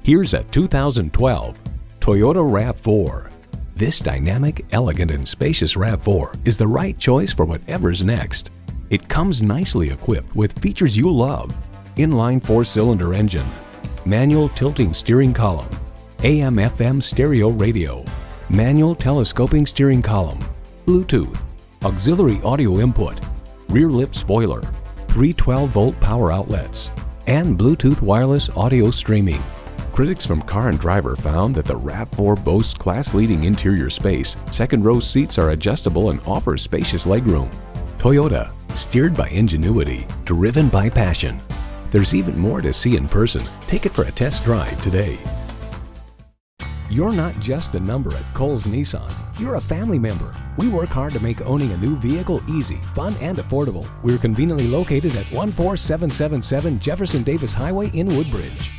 Here's a 2012 Toyota RAV4. This dynamic, elegant, and spacious RAV4 is the right choice for whatever's next. It comes nicely equipped with features you love: inline 4-cylinder engine, manual tilting steering column, AM/FM stereo radio, manual telescoping steering column, Bluetooth, auxiliary audio input, rear lip spoiler, 3 12-volt power outlets, and Bluetooth wireless audio streaming. Critics from Car and Driver found that the RAV4 boasts class-leading interior space, second-row seats are adjustable and offer spacious legroom. Toyota, steered by ingenuity, driven by passion. There's even more to see in person. Take it for a test drive today. You're not just a number at Cowles Nissan. You're a family member. We work hard to make owning a new vehicle easy, fun, and affordable. We're conveniently located at 14777 Jefferson Davis Highway in Woodbridge.